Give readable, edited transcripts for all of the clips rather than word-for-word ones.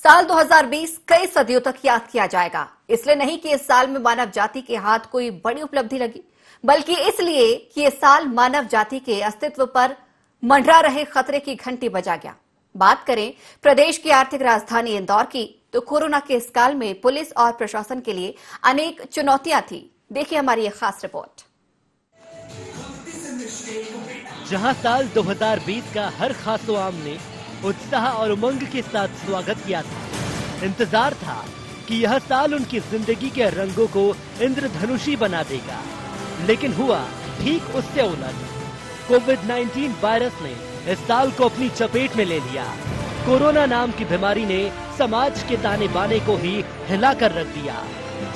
साल 2020 कई सदियों तक याद किया जाएगा। इसलिए नहीं कि इस साल में मानव जाति के हाथ कोई बड़ी उपलब्धि लगी, बल्कि इसलिए कि यह साल मानव जाति के अस्तित्व पर मंडरा रहे खतरे की घंटी बजा गया। बात करें प्रदेश की आर्थिक राजधानी इंदौर की, तो कोरोना के इस काल में पुलिस और प्रशासन के लिए अनेक चुनौतियां थी। देखिए हमारी यह खास रिपोर्ट। जहां साल 2020 का हर खासो आम ने उत्साह और उमंग के साथ स्वागत किया था, इंतजार था कि यह साल उनकी जिंदगी के रंगों को इंद्रधनुषी बना देगा, लेकिन हुआ ठीक उससे उलट। कोविड-19 वायरस ने इस साल को अपनी चपेट में ले लिया। कोरोना नाम की बीमारी ने समाज के ताने बाने को ही हिला कर रख दिया,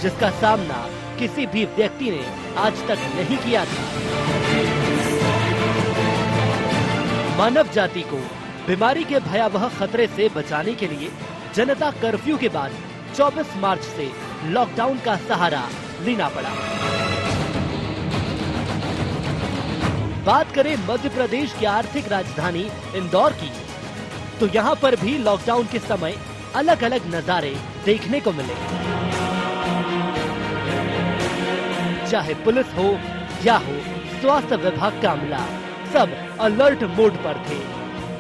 जिसका सामना किसी भी व्यक्ति ने आज तक नहीं किया था। मानव जाति को बीमारी के भयावह खतरे से बचाने के लिए जनता कर्फ्यू के बाद 24 मार्च से लॉकडाउन का सहारा लेना पड़ा। बात करें मध्य प्रदेश की आर्थिक राजधानी इंदौर की, तो यहाँ पर भी लॉकडाउन के समय अलग अलग नजारे देखने को मिले। चाहे पुलिस हो या हो स्वास्थ्य विभाग का अमला, सब अलर्ट मोड पर थे।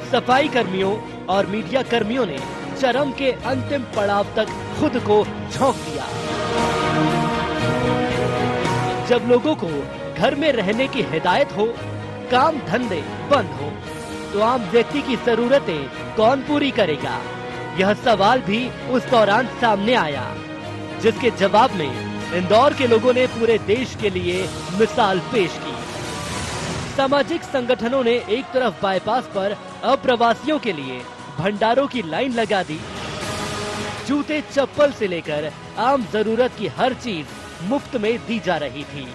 सफाई कर्मियों और मीडिया कर्मियों ने चरम के अंतिम पड़ाव तक खुद को झोंक दिया। जब लोगों को घर में रहने की हिदायत हो, काम धंधे बंद हो, तो आम व्यक्ति की जरूरतें कौन पूरी करेगा? यह सवाल भी उस दौरान सामने आया, जिसके जवाब में इंदौर के लोगों ने पूरे देश के लिए मिसाल पेश की। सामाजिक संगठनों ने एक तरफ बाईपास पर अप्रवासियों के लिए भंडारों की लाइन लगा दी, जूते चप्पल से लेकर आम जरूरत की हर चीज मुफ्त में दी जा रही थी।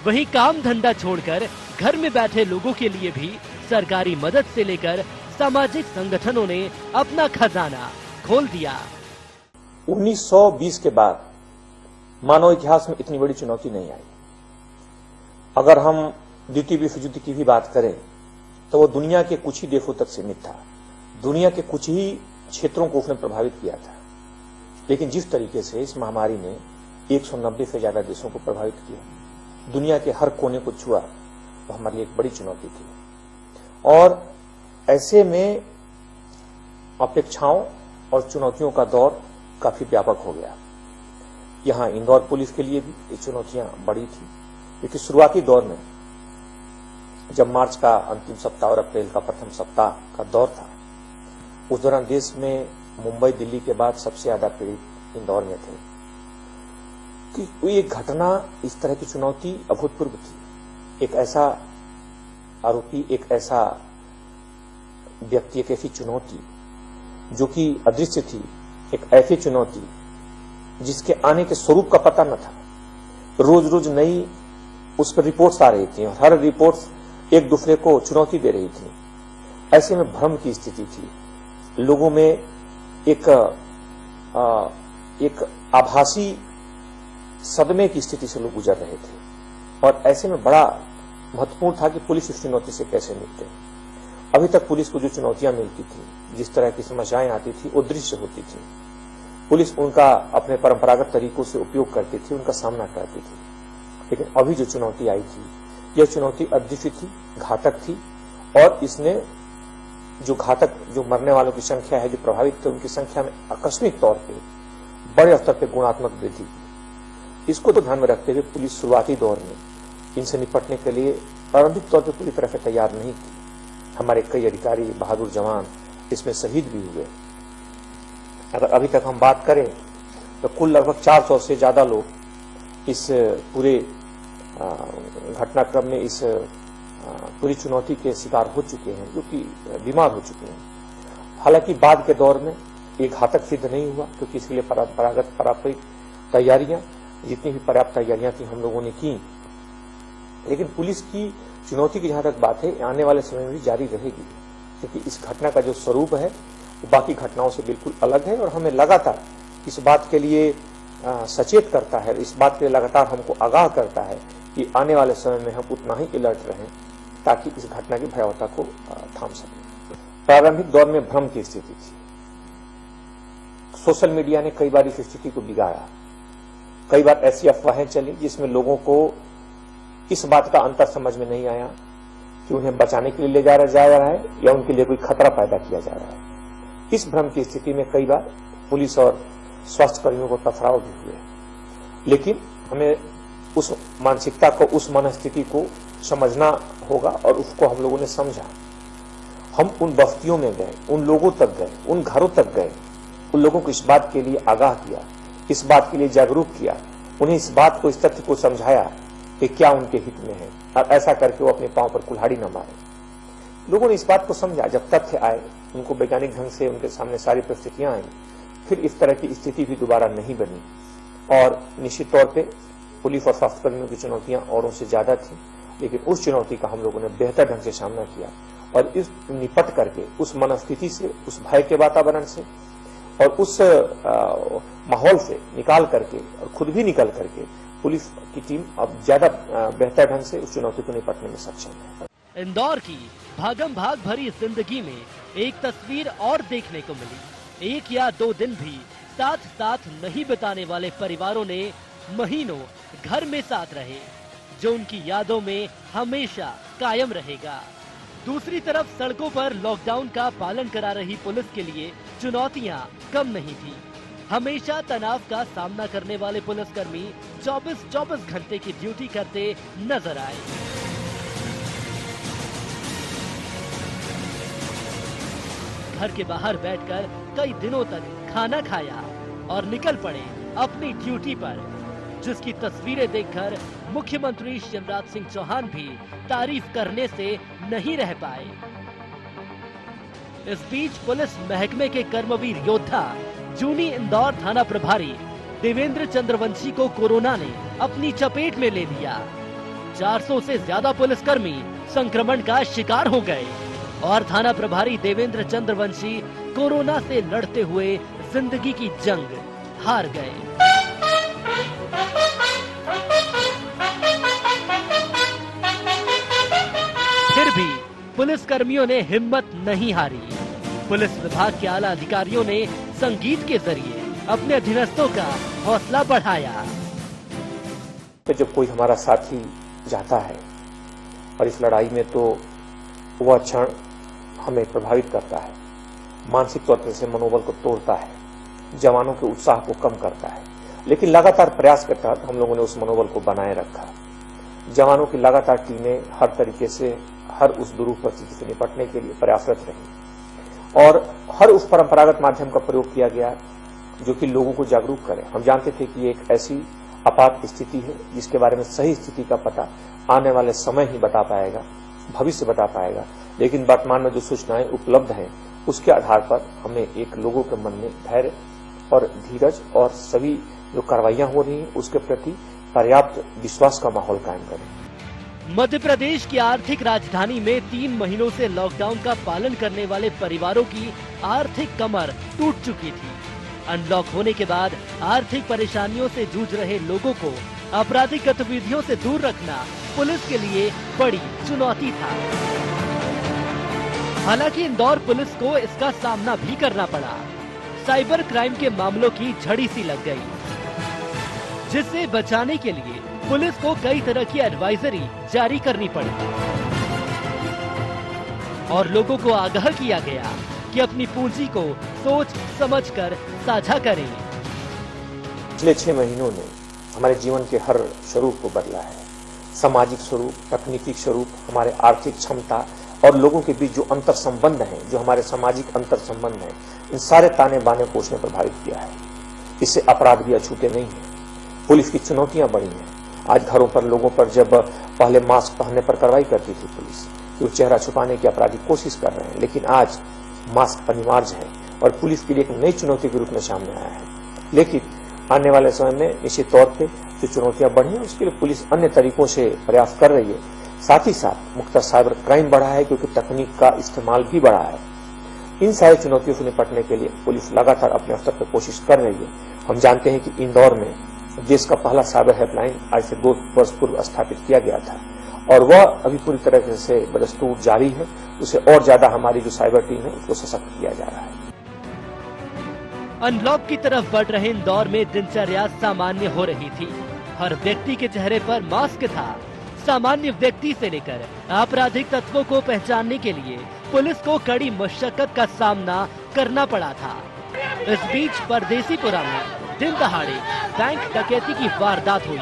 वहीं काम धंधा छोड़कर घर में बैठे लोगों के लिए भी सरकारी मदद से लेकर सामाजिक संगठनों ने अपना खजाना खोल दिया। 1920 के बाद मानव इतिहास में इतनी बड़ी चुनौती नहीं आई। अगर हम द्वितीय विश्व युद्ध की भी बात करें तो वो दुनिया के कुछ ही देशों तक सीमित था, दुनिया के कुछ ही क्षेत्रों को उसने प्रभावित किया था। लेकिन जिस तरीके से इस महामारी ने 190 से ज्यादा देशों को प्रभावित किया, दुनिया के हर कोने को छुआ, तो हमारे लिए एक बड़ी चुनौती थी। और ऐसे में अपेक्षाओं और चुनौतियों का दौर काफी व्यापक हो गया। यहां इंदौर पुलिस के लिए भी ये चुनौतियां बड़ी थी, क्योंकि शुरुआती दौर में जब मार्च का अंतिम सप्ताह और अप्रैल का प्रथम सप्ताह का दौर था, उस दौरान देश में मुंबई दिल्ली के बाद सबसे ज्यादा पीड़ित इंदौर में थे। कि कोई एक घटना, इस तरह की चुनौती अभूतपूर्व थी। एक ऐसा आरोपी, एक ऐसा व्यक्ति, एक ऐसी चुनौती जो कि अदृश्य थी, एक ऐसी चुनौती जिसके आने के स्वरूप का पता न था। रोज रोज नई उस पर रिपोर्ट्स आ रही थी और हर रिपोर्ट्स एक दूसरे को चुनौती दे रही थी। ऐसे में भ्रम की स्थिति थी, लोगों में एक आभासी सदमे की स्थिति से लोग गुजर रहे थे। और ऐसे में बड़ा महत्वपूर्ण था कि पुलिस इस चुनौती से कैसे निपटे। अभी तक पुलिस को जो चुनौतियां मिलती थी, जिस तरह की समस्याएं आती थी, वो दृश्य होती थी। पुलिस उनका अपने परंपरागत तरीकों से उपयोग करती थी, उनका सामना करती थी। लेकिन अभी जो चुनौती आई थी, यह चुनौती अदृश्य थी, घातक थी, और इसने जो मरने वालों की संख्या है, जो प्रभावित थे, उनकी संख्या में आकस्मिक तौर पे बड़े स्तर पे गुणात्मक वृद्धि की। इसको तो ध्यान में रखते हुए पुलिस शुरुआती दौर में इनसे निपटने के लिए प्रारंभिक तौर पर पूरी तरह से तैयार नहीं थी। हमारे कई अधिकारी, बहादुर जवान इसमें शहीद भी हुए। अगर अभी तक हम बात करें तो कुल लगभग 400 से ज्यादा लोग इस पूरे घटनाक्रम में, इस पूरी चुनौती के शिकार हो चुके हैं, जो कि बीमार हो चुके हैं। हालांकि बाद के दौर में ये घातक सिद्ध नहीं हुआ, क्योंकि इसके लिए पारंपरिक तैयारियां, जितनी भी पर्याप्त तैयारियां थी, हम लोगों ने की। लेकिन पुलिस की चुनौती की जहां तक बात है, आने वाले समय में भी जारी रहेगी, क्योंकि इस घटना का जो स्वरूप है वो बाकी घटनाओं से बिल्कुल अलग है। और हमें लगातार इस बात के लिए सचेत करता है, इस बात के लिए लगातार हमको आगाह करता है कि आने वाले समय में हम उतना ही अलर्ट रहें, ताकि इस घटना की भयावहता को थाम सकें। प्रारंभिक दौर में भ्रम की स्थिति थी, सोशल मीडिया ने कई बार इस स्थिति को बिगाड़ा। कई बार ऐसी अफवाहें चली जिसमें लोगों को इस बात का अंतर समझ में नहीं आया कि उन्हें बचाने के लिए ले जाया जा रहा है या उनके लिए कोई खतरा पैदा किया जा रहा है। इस भ्रम की स्थिति में कई बार पुलिस और स्वास्थ्य कर्मियों को टकराव भी हुए, लेकिन हमें उस मानसिकता को, उस मनस्थिति को समझना होगा और उसको हम लोगों ने समझा। हम उन बस्तियों में गए, उन लोगों तक गए, उन घरों तक गए, उन लोगों को इस बात के लिए आगाह किया, इस बात के लिए जागरूक किया, उन्हें इस बात को, इस तथ्य को समझाया कि क्या उनके हित में है और ऐसा करके वो अपने पांव पर कुल्हाड़ी न मारे। लोगों ने इस बात को समझा। जब तथ्य आए, उनको वैज्ञानिक ढंग से उनके सामने सारी परिस्थितियां आई, फिर इस तरह की स्थिति भी दोबारा नहीं बनी। और निश्चित तौर पे पुलिस और स्वास्थ्यकर्मियों की चुनौतियां औरों से ज्यादा थी, लेकिन उस चुनौती का हम लोगों ने बेहतर ढंग से सामना किया और इस निपट करके उस मनस्थिति से, उस भय के वातावरण से और उस माहौल से निकाल करके और खुद भी निकल करके पुलिस की टीम अब ज्यादा बेहतर ढंग से उस चुनौती को निपटने में सक्षम है। इंदौर की भागम भाग भरी जिंदगी में एक तस्वीर और देखने को मिली। 1 या 2 दिन भी साथ साथ नहीं बिताने वाले परिवारों ने महीनों घर में साथ रहे, जो उनकी यादों में हमेशा कायम रहेगा। दूसरी तरफ सड़कों पर लॉकडाउन का पालन करा रही पुलिस के लिए चुनौतियां कम नहीं थी। हमेशा तनाव का सामना करने वाले पुलिसकर्मी 24 घंटे की ड्यूटी करते नजर आए। घर के बाहर बैठकर कई दिनों तक खाना खाया और निकल पड़े अपनी ड्यूटी पर, जिसकी तस्वीरें देखकर मुख्यमंत्री शिवराज सिंह चौहान भी तारीफ करने से नहीं रह पाए। इस बीच पुलिस महकमे के कर्मवीर योद्धा जूनी इंदौर थाना प्रभारी देवेंद्र चंद्रवंशी को कोरोना ने अपनी चपेट में ले लिया। 400 से ज्यादा पुलिसकर्मी संक्रमण का शिकार हो गए और थाना प्रभारी देवेंद्र चंद्रवंशी कोरोना से लड़ते हुए जिंदगी की जंग हार गए। फिर भी पुलिस कर्मियों ने हिम्मत नहीं हारी। पुलिस विभाग के आला अधिकारियों ने संगीत के जरिए अपने अधीनस्थों का हौसला बढ़ाया। जब कोई हमारा साथी जाता है और इस लड़ाई में, तो वह क्षण हमें प्रभावित करता है, मानसिक तौर से मनोबल को तोड़ता है, जवानों के उत्साह को कम करता है। लेकिन लगातार प्रयास के तहत हम लोगों ने उस मनोबल को बनाए रखा। जवानों की लगातार टीमें हर तरीके से हर उस दुरूह परिस्थिति से निपटने के लिए प्रयासरत रही और हर उस परंपरागत माध्यम का प्रयोग किया गया जो कि लोगों को जागरूक करे। हम जानते थे कि एक ऐसी आपात स्थिति है जिसके बारे में सही स्थिति का पता आने वाले समय ही बता पाएगा, भविष्य बता पाएगा। लेकिन वर्तमान में जो सूचनाएं उपलब्ध हैं उसके आधार पर हमें एक लोगों के मन में धैर्य और धीरज और सभी जो कार्रवाइयां हो रही हैं उसके प्रति पर्याप्त विश्वास का माहौल कायम करें। मध्य प्रदेश की आर्थिक राजधानी में 3 महीनों से लॉकडाउन का पालन करने वाले परिवारों की आर्थिक कमर टूट चुकी थी। अनलॉक होने के बाद आर्थिक परेशानियों से जूझ रहे लोगों को आपराधिक गतिविधियों से दूर रखना पुलिस के लिए बड़ी चुनौती था। हालांकि इंदौर पुलिस को इसका सामना भी करना पड़ा। साइबर क्राइम के मामलों की झड़ी सी लग गई, जिससे बचाने के लिए पुलिस को कई तरह की एडवाइजरी जारी करनी पड़ी और लोगों को आगाह किया गया कि अपनी पूंजी को सोच समझकर साझा करें। पिछले 6 महीनों ने हमारे जीवन के हर स्वरूप को बदला है। सामाजिक स्वरूप, तकनीकी स्वरूप, हमारे आर्थिक क्षमता और लोगों के बीच जो अंतर संबंध हैं, जो हमारे सामाजिक अंतर संबंध हैं, इन सारे ताने बाने को उसने प्रभावित किया है। इससे अपराध भी अछूते नहीं है। पुलिस की चुनौतियां बढ़ी हैं। आज घरों पर लोगों पर जब पहले मास्क पहनने पर कार्रवाई करती थी पुलिस, तो चेहरा छुपाने की अपराधी कोशिश कर रहे हैं, लेकिन आज मास्क अनिवार्य है और पुलिस के लिए एक नई चुनौती के रूप में सामने आया है। लेकिन आने वाले समय में निश्चित तौर पे जो चुनौतियां बढ़ी हैं उसके लिए पुलिस अन्य तरीकों से प्रयास कर रही है। साथ ही साथ मुख्यतः साइबर क्राइम बढ़ा है क्योंकि तकनीक का इस्तेमाल भी बढ़ा है। इन सारी चुनौतियों से निपटने के लिए पुलिस लगातार अपने स्तर पर कोशिश कर रही है। हम जानते हैं कि इंदौर में देश का पहला साइबर हेल्पलाइन आज से 2 वर्ष पूर्व स्थापित किया गया था और वह अभी पूरी तरह से बदस्तूर जारी है। उसे और ज्यादा हमारी जो साइबर टीम है उसको सशक्त किया जा रहा है। अनलॉक की तरफ बढ़ रहे इंदौर में दिनचर्या सामान्य हो रही थी। हर व्यक्ति के चेहरे पर मास्क था। सामान्य व्यक्ति से लेकर आपराधिक तत्वों को पहचानने के लिए पुलिस को कड़ी मशक्कत का सामना करना पड़ा था। इस बीच परदेसीपुरा में दिन दहाड़े बैंक डकैती की वारदात हुई,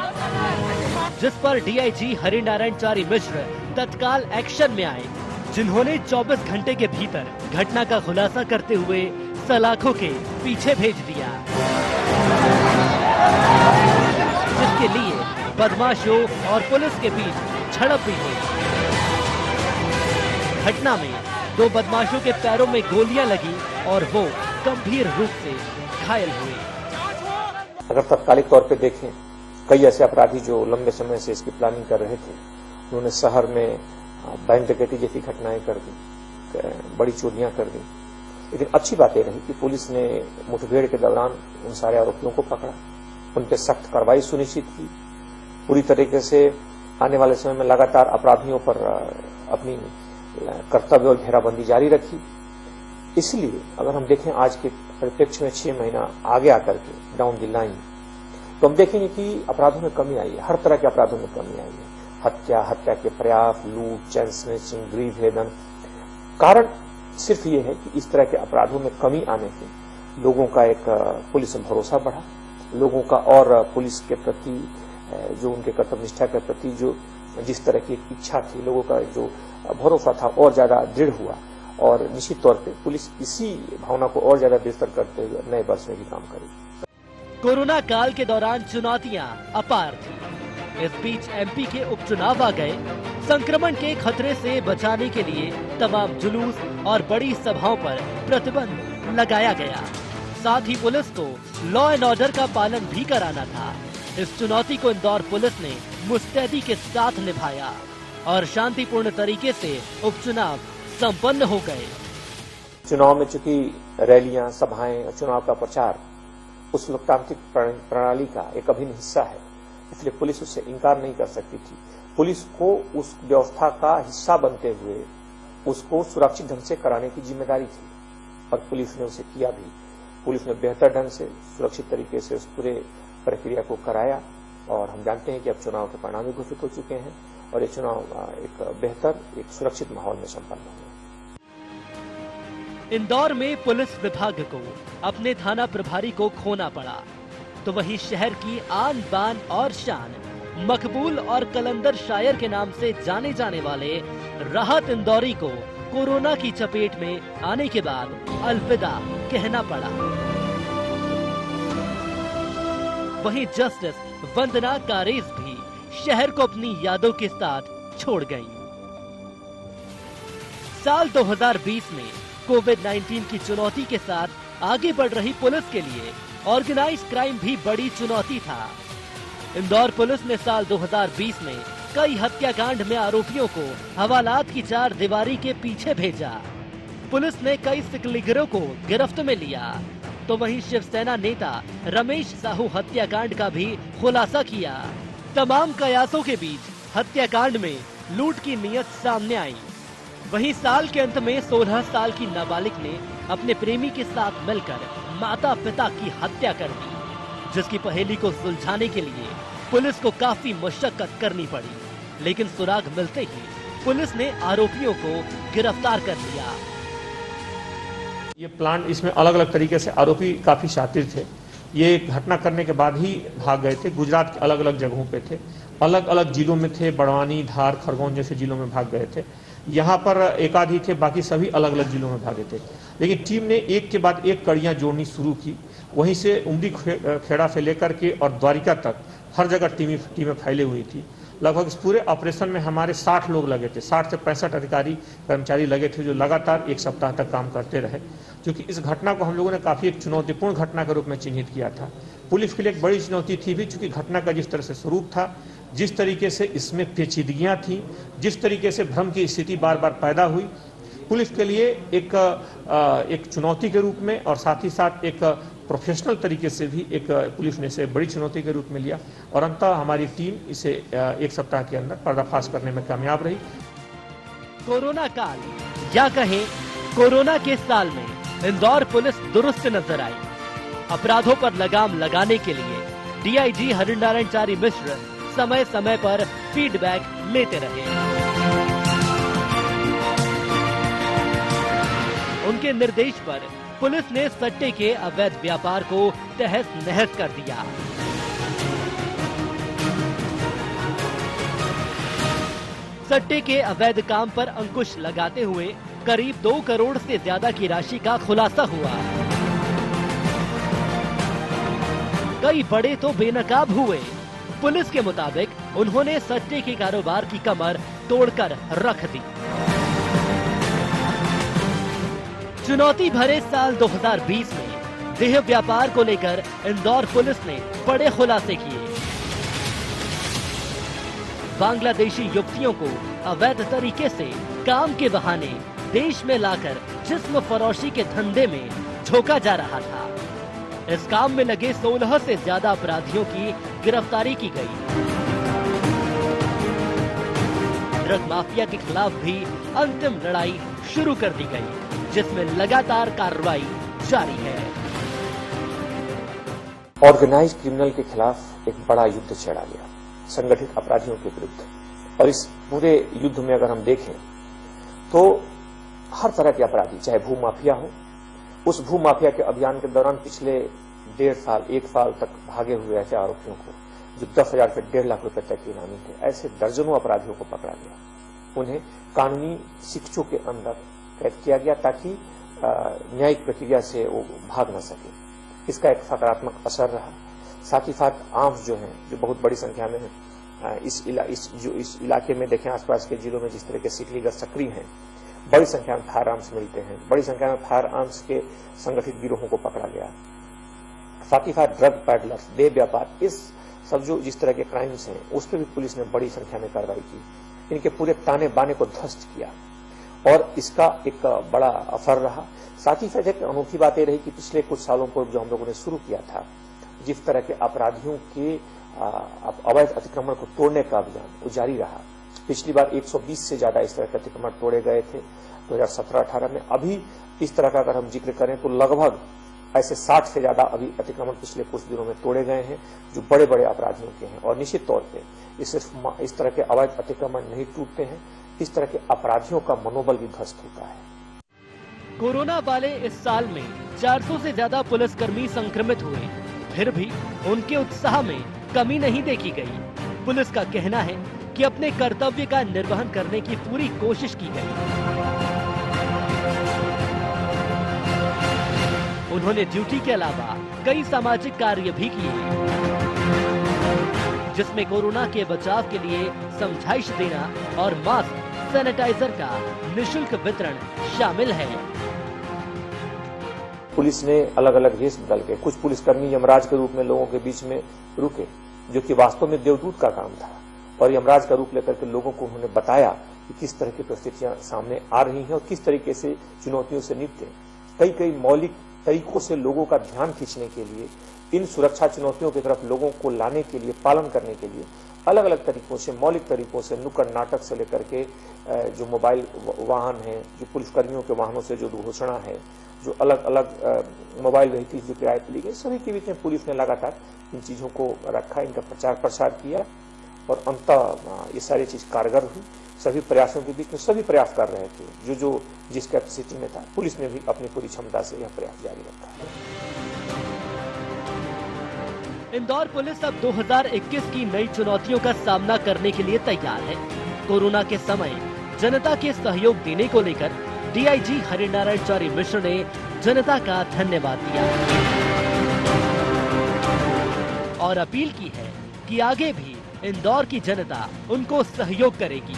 जिस पर डीआईजी हरिनारायण चारी मिश्र तत्काल एक्शन में आए, जिन्होंने 24 घंटे के भीतर घटना का खुलासा करते हुए सलाखों के पीछे भेज दिया, जिसके लिए बदमाशों और पुलिस के बीच झड़प भी हुई। घटना में 2 बदमाशों के पैरों में गोलियां लगी और वो गंभीर रूप से घायल हुए। अगर तत्कालिक तौर पे देखें, कई ऐसे अपराधी जो लंबे समय से इसकी प्लानिंग कर रहे थे, उन्होंने शहर में बैंक डकैती जैसी घटनाएं कर दी, बड़ी चोरियां कर दी। लेकिन अच्छी बात यह रही कि पुलिस ने मुठभेड़ के दौरान उन सारे आरोपियों को पकड़ा, उन पर सख्त कार्रवाई सुनिश्चित की, पूरी तरीके से आने वाले समय में लगातार अपराधियों पर अपनी कर्तव्य और घेराबंदी जारी रखी। इसलिए अगर हम देखें आज के परिप्रेक्ष्य में 6 महीना आगे आकर के डाउन द लाइन, तो हम देखेंगे कि अपराधों में कमी आई है, हर तरह के अपराधों में कमी आई है। हत्या के प्रयास, लूट, चैन स्नैचिंग, गृह भेदन। कारण सिर्फ ये है कि इस तरह के अपराधों में कमी आने से लोगों का एक पुलिस में भरोसा बढ़ा, लोगों का और पुलिस के प्रति जो उनके कर्तव्य निष्ठा के प्रति जो जिस तरह की इच्छा थी, लोगों का जो भरोसा था और ज्यादा दृढ़ हुआ। और निश्चित तौर पे पुलिस इसी भावना को और ज्यादा बेहतर करते हुए नए वर्ष में भी काम करेगी। कोरोना काल के दौरान चुनौतियां अपार थी। इस बीच एमपी के उपचुनाव आ गए। संक्रमण के खतरे से बचाने के लिए तमाम जुलूस और बड़ी सभाओं पर प्रतिबंध लगाया गया। साथ ही पुलिस को लॉ एंड ऑर्डर का पालन भी कराना था। इस चुनौती को इंदौर पुलिस ने मुस्तैदी के साथ निभाया और शांतिपूर्ण तरीके से उपचुनाव संपन्न हो गए। चुनाव में चूंकि रैलियां, सभाएं और चुनाव का प्रचार उस लोकतांत्रिक प्रणाली का एक अभिन्न हिस्सा है, इसलिए पुलिस उससे इनकार नहीं कर सकती थी। पुलिस को उस व्यवस्था का हिस्सा बनते हुए उसको सुरक्षित ढंग से कराने की जिम्मेदारी थी और पुलिस ने उसे किया भी। पुलिस ने बेहतर ढंग से, सुरक्षित तरीके से उस पूरे प्रक्रिया को कराया और हम जानते हैं कि अब चुनाव के परिणाम भी घोषित हो चुके हैं और ये चुनाव एक बेहतर, एक सुरक्षित माहौल में संपन्न हुआ। इंदौर में पुलिस विभाग को अपने थाना प्रभारी को खोना पड़ा, तो वहीं शहर की आन बान और शान, मकबूल और कलंदर शायर के नाम से जाने जाने वाले राहत इंदौरी को कोरोना की चपेट में आने के बाद अलविदा कहना पड़ा। वहीं जस्टिस वंदना कारेज भी शहर को अपनी यादों के साथ छोड़ गईं। साल 2020 में कोविड-19 की चुनौती के साथ आगे बढ़ रही पुलिस के लिए ऑर्गेनाइज्ड क्राइम भी बड़ी चुनौती था। इंदौर पुलिस ने साल 2020 में कई हत्याकांड में आरोपियों को हवालात की 4 दीवारी के पीछे भेजा। पुलिस ने कई सिकलीगरों को गिरफ्त में लिया, तो वहीं शिवसेना नेता रमेश साहू हत्याकांड का भी खुलासा किया। तमाम कयासों के बीच हत्याकांड में लूट की नीयत सामने आई। वहीं साल के अंत में 16 साल की नाबालिग ने अपने प्रेमी के साथ मिलकर माता पिता की हत्या कर दी, जिसकी पहेली को सुलझाने के लिए पुलिस को काफी मशक्कत करनी पड़ी, लेकिन सुराग मिलते ही पुलिस ने आरोपियों को गिरफ्तार कर लिया। ये प्लान, इसमें अलग अलग तरीके से आरोपी काफी शातिर थे। ये घटना करने के बाद ही भाग गए थे। गुजरात के अलग अलग जगहों पे थे, अलग अलग जिलों में थे, बड़वानी, धार, खरगोन जैसे जिलों में भाग गए थे। यहाँ पर एकाध ही थे, बाकी सभी अलग अलग जिलों में भागे थे। लेकिन टीम ने एक के बाद एक कड़ियां जोड़नी शुरू की। वहीं से उमदी खेड़ा से लेकर के और द्वारिका तक हर जगह टीमें फैली हुई थी। लगभग इस पूरे ऑपरेशन में हमारे 60 लोग लगे थे, 60 से 65 अधिकारी कर्मचारी लगे थे, जो लगातार 1 सप्ताह तक काम करते रहे। क्योंकि इस घटना को हम लोगों ने काफी एक चुनौतीपूर्ण घटना के रूप में चिन्हित किया था। पुलिस के लिए एक बड़ी चुनौती थी भी, चूंकि घटना का जिस तरह से स्वरूप था, जिस तरीके से इसमें पेचीदगियां थी, जिस तरीके से भ्रम की स्थिति बार बार पैदा हुई, पुलिस के लिए एक चुनौती के रूप में और साथ ही साथ एक प्रोफेशनल तरीके से भी एक पुलिस ने इसे बड़ी चुनौती के रूप में लिया और अंततः हमारी टीम इसे 1 सप्ताह के अंदर पर्दाफाश करने में कामयाब रही। कोरोना काल या कहें कोरोना के साल में इंदौर पुलिस दुरुस्त नजर आई। अपराधों पर लगाम लगाने के लिए डीआईजी हरिनारायण चारी मिश्र समय समय पर फीडबैक लेते रहे। उनके निर्देश पर पुलिस ने सट्टे के अवैध व्यापार को तहस नहस कर दिया। सट्टे के अवैध काम पर अंकुश लगाते हुए करीब 2 करोड़ से ज्यादा की राशि का खुलासा हुआ। कई बड़े तो बेनकाब हुए। पुलिस के मुताबिक उन्होंने सट्टे के कारोबार की कमर तोड़कर रख दी। चुनौती भरे साल 2020 में देह व्यापार को लेकर इंदौर पुलिस ने बड़े खुलासे किए। बांग्लादेशी युवतियों को अवैध तरीके से काम के बहाने देश में लाकर जिस्म फरोशी के धंधे में झोंका जा रहा था। इस काम में लगे 16 से ज्यादा अपराधियों की गिरफ्तारी की गई। ड्रग माफिया के खिलाफ भी अंतिम लड़ाई शुरू कर दी गई, जिसमें लगातार कार्रवाई जारी है। ऑर्गेनाइज क्रिमिनल के खिलाफ एक बड़ा युद्ध छेड़ा गया, संगठित अपराधियों के विरुद्ध। और इस पूरे युद्ध में अगर हम देखें तो हर तरह के अपराधी, चाहे भू माफिया हो, उस भू माफिया के अभियान के दौरान पिछले 1.5 साल 1 साल तक भागे हुए ऐसे आरोपियों को, जो 10,000 से 1.5 लाख रुपए तक के इनामी थे, ऐसे दर्जनों अपराधियों को पकड़ा गया। उन्हें कानूनी शिक्षों के अंदर कैद किया गया ताकि न्यायिक प्रक्रिया से वो भाग न सके। इसका एक सकारात्मक असर रहा। साथ ही साथ आर्म्स जो हैं, जो बहुत बड़ी संख्या में इस इलाके में देखें, आसपास के जिलों में जिस तरह के सिकलीगढ़ सक्रिय हैं, बड़ी संख्या में फायर आर्म्स मिलते हैं। बड़ी संख्या में फायर आर्म्स के संगठित गिरोहों को पकड़ा गया। साथ ही साथ ड्रग पैडलर्स, देह व्यापार, इस सब जो जिस तरह के क्राइम्स हैं, उस पर भी पुलिस ने बड़ी संख्या में कार्रवाई की। इनके पूरे ताने बाने को ध्वस्त किया और इसका एक बड़ा असर रहा। साथ ही साथ एक अनोखी बात यह रही कि पिछले कुछ सालों पूर्व जो हम लोगों ने शुरू किया था, जिस तरह के अपराधियों के अवैध अतिक्रमण को तोड़ने का अभियान, वो जारी रहा। पिछली बार 120 से ज्यादा इस तरह के अतिक्रमण तोड़े गए थे 2017-18 में। अभी इस तरह का अगर हम जिक्र करें तो लगभग ऐसे 60 से ज्यादा अभी अतिक्रमण पिछले कुछ दिनों में तोड़े गए हैं, जो बड़े बड़े अपराधियों के हैं। और निश्चित तौर पे सिर्फ इस तरह के अवैध अतिक्रमण नहीं टूटते हैं, इस तरह के अपराधियों का मनोबल भी ध्वस्त होता है। कोरोना वाले इस साल में 400 से ज्यादा पुलिसकर्मी संक्रमित हुए, फिर भी उनके उत्साह में कमी नहीं देखी गई। पुलिस का कहना है कि अपने कर्तव्य का निर्वहन करने की पूरी कोशिश की गई। उन्होंने ड्यूटी के अलावा कई सामाजिक कार्य भी किए, जिसमें कोरोना के बचाव के लिए समझाइश देना और मास्क, सैनिटाइजर का निःशुल्क वितरण शामिल है। पुलिस ने अलग अलग वेश बदल के, कुछ पुलिसकर्मी यमराज के रूप में लोगों के बीच में रुके, जो कि वास्तव में देवदूत का काम था, और यमराज का रूप लेकर के लोगों को उन्होंने बताया कि किस तरह की परिस्थितियां सामने आ रही हैं और किस तरीके से चुनौतियों से निपटें। कई मौलिक तरीकों से लोगों का ध्यान खींचने के लिए, इन सुरक्षा चुनौतियों की तरफ लोगों को लाने के लिए, पालन करने के लिए अलग अलग तरीकों से, मौलिक तरीकों से, नुक्कड़ नाटक से लेकर के जो मोबाइल वाहन है, जो पुलिसकर्मियों के वाहनों से जो घोषणा है, जो अलग अलग मोबाइल व्हीकल्स जो किराए पर ली गई, सभी के बीच में पुलिस ने लगातार इन चीजों को रखा, इनका प्रचार प्रसार किया और अंततः ये सारी चीज कारगर हुई। सभी प्रयासों के बीच में सभी प्रयास कर रहे थे, जो जिस कैपेसिटी में था, पुलिस ने भी अपनी पूरी क्षमता से यह प्रयास जारी रखा। इंदौर पुलिस अब 2021 की नई चुनौतियों का सामना करने के लिए तैयार है। कोरोना के समय जनता के सहयोग देने को लेकर डीआईजी हरिनारायण चारी मिश्र ने जनता का धन्यवाद दिया और अपील की है कि आगे भी इंदौर की जनता उनको सहयोग करेगी।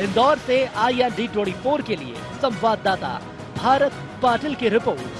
इंदौर से IND24 के लिए संवाददाता भारत पाटिल की रिपोर्ट।